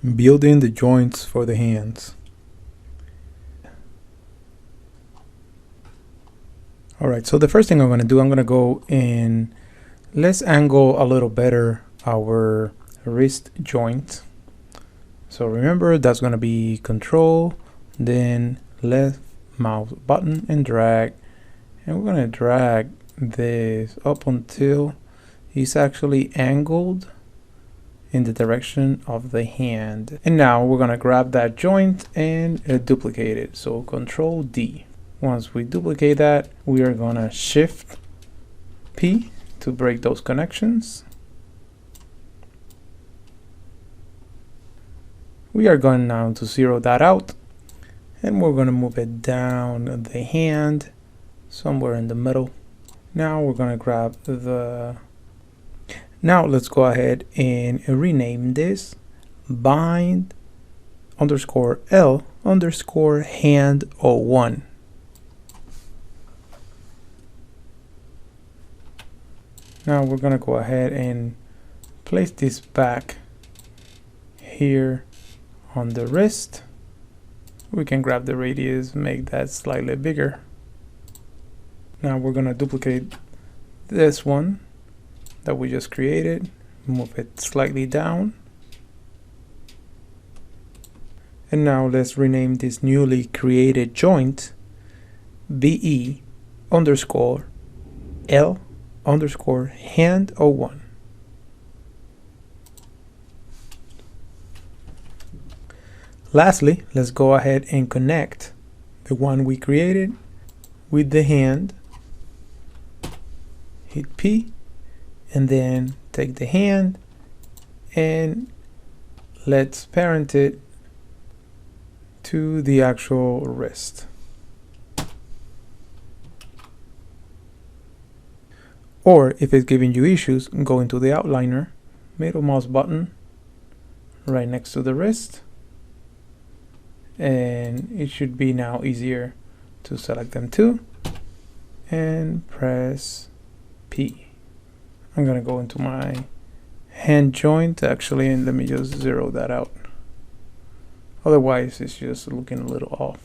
Building the joints for the hands. Alright, so the first thing I'm going to do, I'm going to go and let's angle a little better our wrist joint. So remember, that's going to be Control, then left mouse button and drag. And we're going to drag this up until it's actually angled in the direction of the hand. And now we're going to grab that joint and duplicate it. So Control D. Once we duplicate that, we are going to Shift P to break those connections. We are going now to zero that out, and we're going to move it down the hand somewhere in the middle. Now we're going to grab the... Now let's go ahead and rename this bind underscore L underscore hand 01. Now we're going to go ahead and place this back here on the wrist. We can grab the radius, make that slightly bigger. Now we're going to duplicate this one that we just created, move it slightly down. And now let's rename this newly created joint BE underscore L underscore hand 01. Lastly, let's go ahead and connect the one we created with the hand. Hit P and then take the hand and let's parent it to the actual wrist. Or if it's giving you issues, go into the outliner, middle mouse button right next to the wrist, and it should be now easier to select them too, and press P. I'm gonna go into my hand joint actually, and let me just zero that out. Otherwise it's just looking a little off.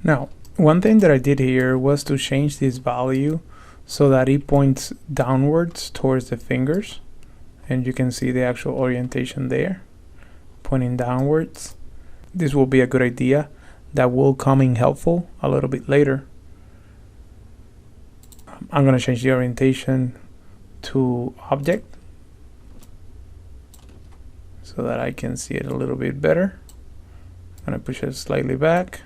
Now, one thing that I did here was to change this value so that it points downwards towards the fingers. And you can see the actual orientation there, pointing downwards. This will be a good idea that will come in helpful a little bit later. I'm going to change the orientation to object so that I can see it a little bit better. I'm going to push it slightly back.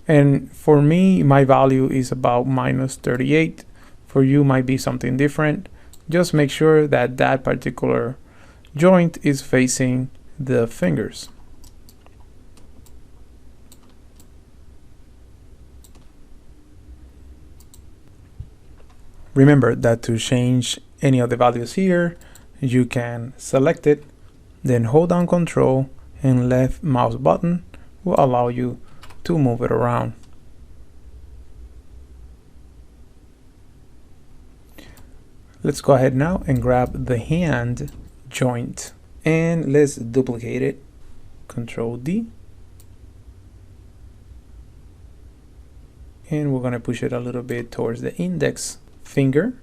And for me, my value is about -38. For you, might be something different. Just make sure that that particular joint is facing the fingers. Remember that to change any of the values here, you can select it, then hold down Control and left mouse button will allow you to move it around. Let's go ahead now and grab the hand joint and let's duplicate it. Control D. And we're going to push it a little bit towards the index finger.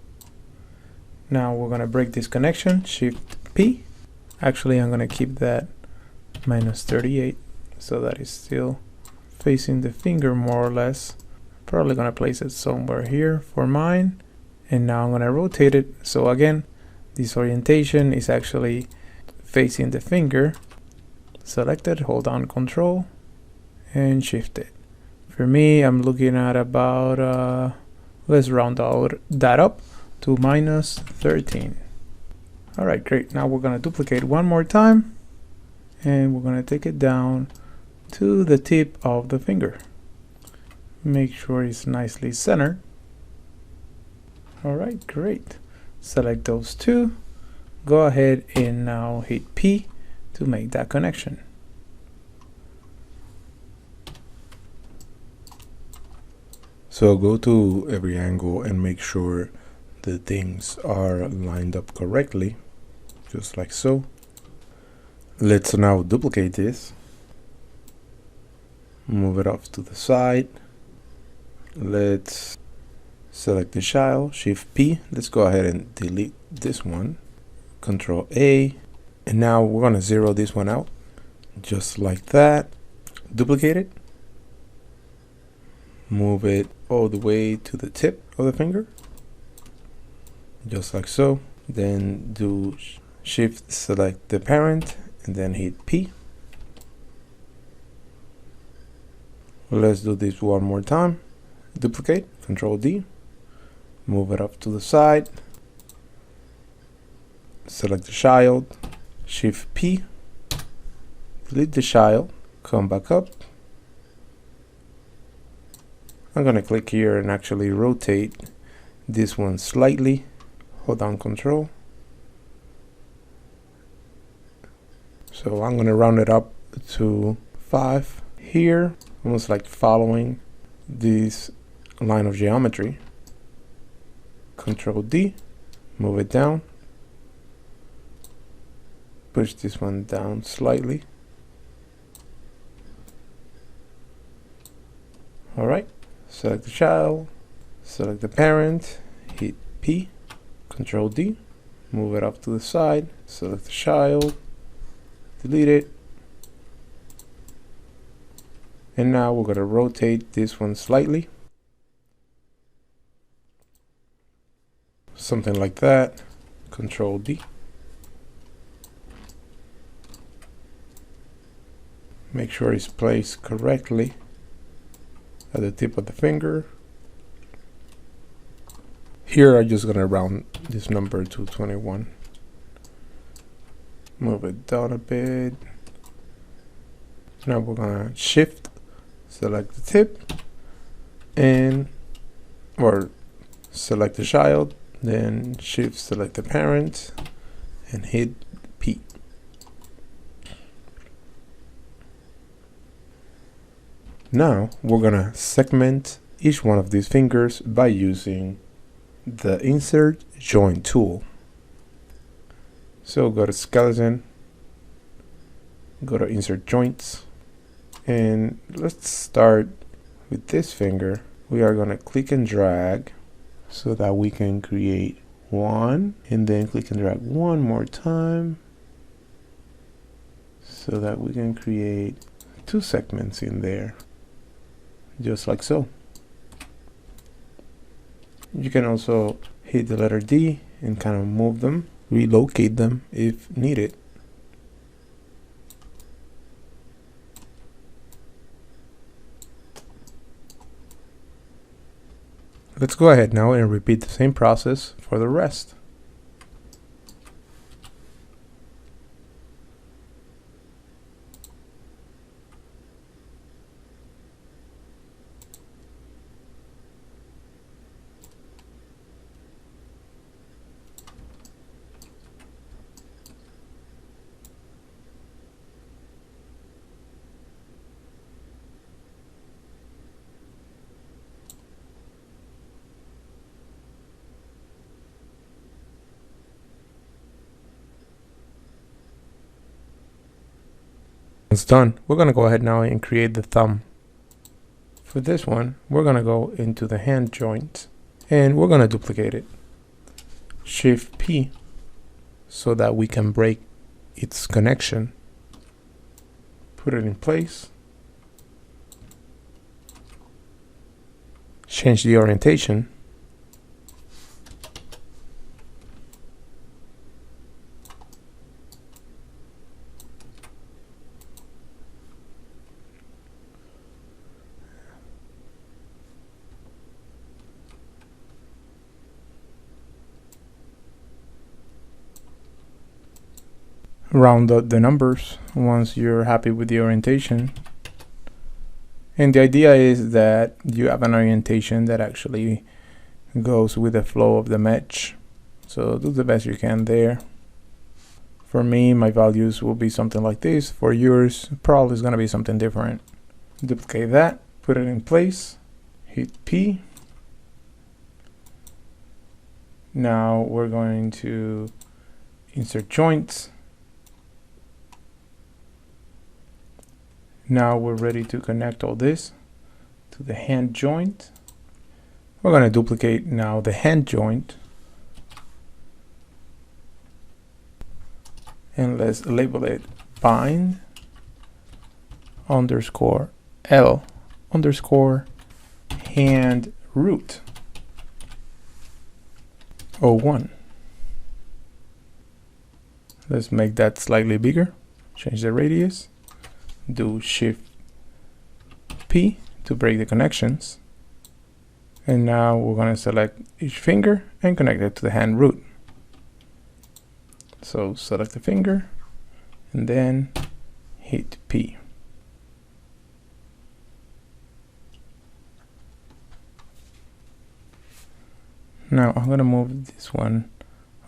Now we're going to break this connection, Shift P. Actually, I'm going to keep that -38 so that it's still facing the finger more or less. Probably going to place it somewhere here for mine. And now I'm going to rotate it. So again, this orientation is actually facing the finger. Select it, hold down Control and Shift it. For me, I'm looking at about, let's round out that up to -13. All right, great. Now we're going to duplicate one more time and we're going to take it down to the tip of the finger. Make sure it's nicely centered. All right, great. Select those two. Go ahead and now hit P to make that connection. So go to every angle and make sure the things are lined up correctly, just like so. Let's now duplicate this. Move it off to the side. Let's select the child, Shift P. Let's go ahead and delete this one. Control A. And now we're going to zero this one out, just like that. Duplicate it. Move it all the way to the tip of the finger, just like so. Then do Shift, select the parent, and then hit P. Let's do this one more time. Duplicate, Control D. Move it up to the side. Select the child, Shift P. Delete the child, come back up. I'm gonna click here and actually rotate this one slightly. Hold down Control. So I'm gonna round it up to 5 here, almost like following this line of geometry. Control D, move it down. Push this one down slightly. All right. Select the child, select the parent, hit P, Control D, move it up to the side, select the child, delete it. And now we're going to rotate this one slightly. Something like that. Control D. Make sure it's placed correctly at the tip of the finger. Here I'm just gonna round this number to 21. Move it down a bit. Now we're gonna Shift, select the tip, or select the child, then Shift, select the parent, and hit P. Now we're gonna segment each one of these fingers by using the Insert Joint tool. So go to Skeleton, go to Insert Joints, and let's start with this finger. We are gonna click and drag so that we can create one, and then click and drag one more time so that we can create 2 segments in there. Just like so. You can also hit the letter D and kind of move them, relocate them if needed. Let's go ahead now and repeat the same process for the rest. It's done. We're going to go ahead now and create the thumb. For this one, we're going to go into the hand joint and we're going to duplicate it. Shift P so that we can break its connection. Put it in place. Change the orientation. Round up the numbers once you're happy with the orientation. And the idea is that you have an orientation that actually goes with the flow of the mesh. So do the best you can there. For me, my values will be something like this. For yours, probably is going to be something different. Duplicate that, put it in place, hit P, Now we're going to insert joints. Now we're ready to connect all this to the hand joint. We're going to duplicate now the hand joint. And let's label it bind underscore L underscore hand root 01. Let's make that slightly bigger. Change the radius. Do Shift P to break the connections. And now we're going to select each finger and connect it to the hand root. So select the finger and then hit P. Now I'm going to move this one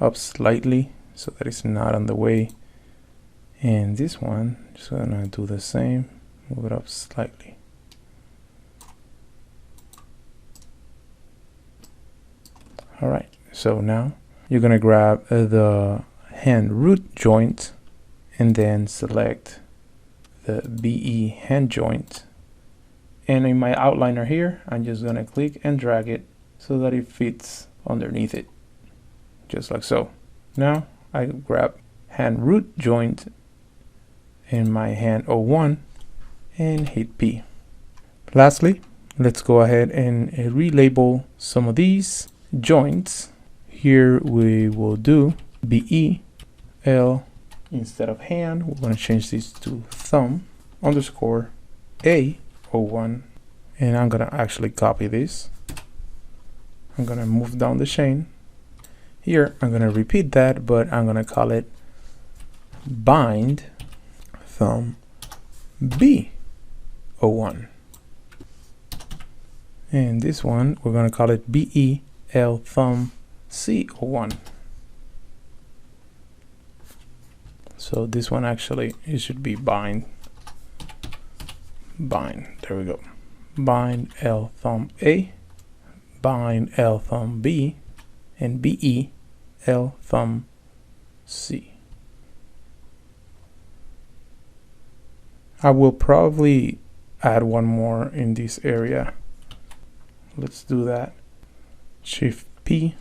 up slightly so that it's not on the way. And this one, just going to do the same, move it up slightly. All right, so now you're going to grab the hand root joint and then select the BE hand joint. And in my outliner here, I'm just going to click and drag it so that it fits underneath it, just like so. Now I grab hand root joint in my hand 01 and hit P. Lastly, let's go ahead and relabel some of these joints. Here we will do BE L instead of hand. We're going to change this to thumb underscore A01, and I'm going to actually copy this. I'm going to move down the chain. Here I'm going to repeat that, but I'm going to call it bind thumb B01. And this one we're going to call it BEL thumb C01. So this one actually, it should be bind. There we go. Bind L thumb A, bind L thumb B, and BE L thumb C. I will probably add one more in this area. Let's do that. Shift P.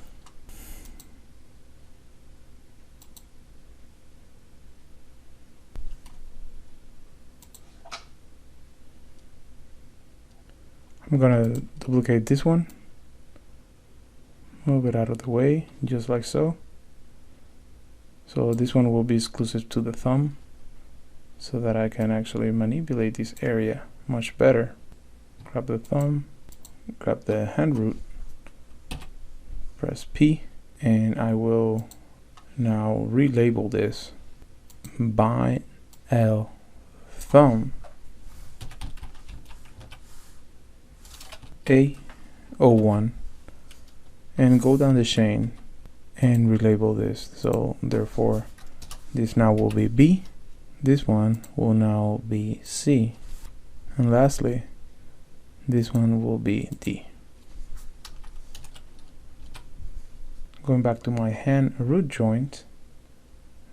I'm gonna duplicate this one, move it out of the way, just like so. So this one will be exclusive to the thumb, so that I can actually manipulate this area much better. Grab the thumb, grab the hand root, press P, and I will now relabel this bind L thumb A01 and go down the chain and relabel this. So therefore this now will be B, this one will now be C, and lastly this one will be D. Going back to my hand root joint,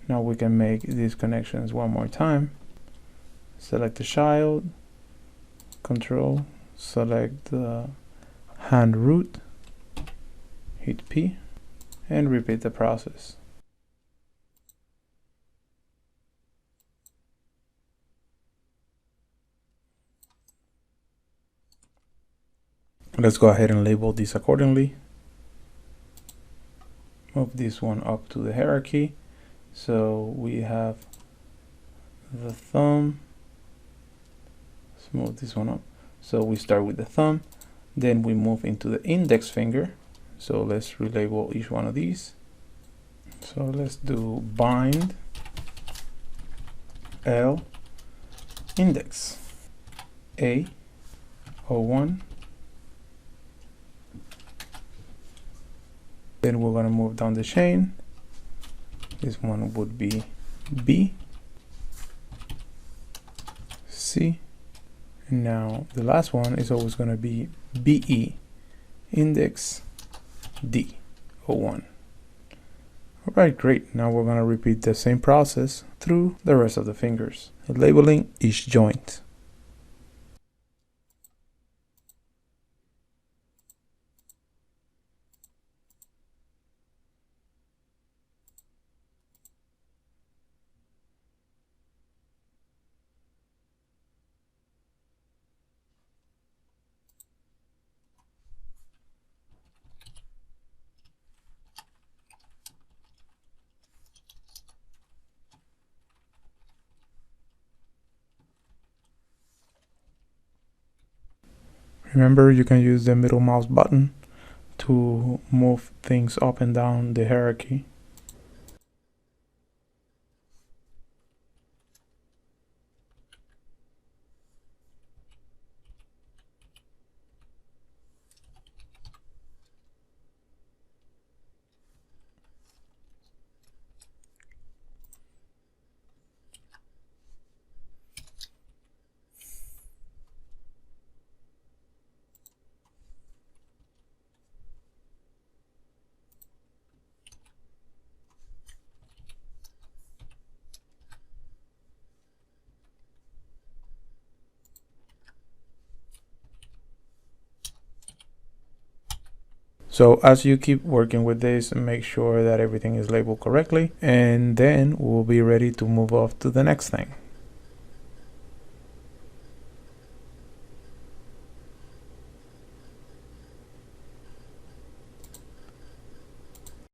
now we can make these connections one more time. Select the child, control, select the hand root, hit P, and repeat the process. Let's go ahead and label these accordingly. Move this one up to the hierarchy. So we have the thumb. Let's move this one up. So we start with the thumb, then we move into the index finger. So let's relabel each one of these. So let's do bind L index A01. Then we're going to move down the chain. This one would be B, C, and now the last one is always going to be BE index D01. Alright, great. Now we're going to repeat the same process through the rest of the fingers, labeling each joint. Remember, you can use the middle mouse button to move things up and down the hierarchy. So as you keep working with this, make sure that everything is labeled correctly, and then we'll be ready to move off to the next thing.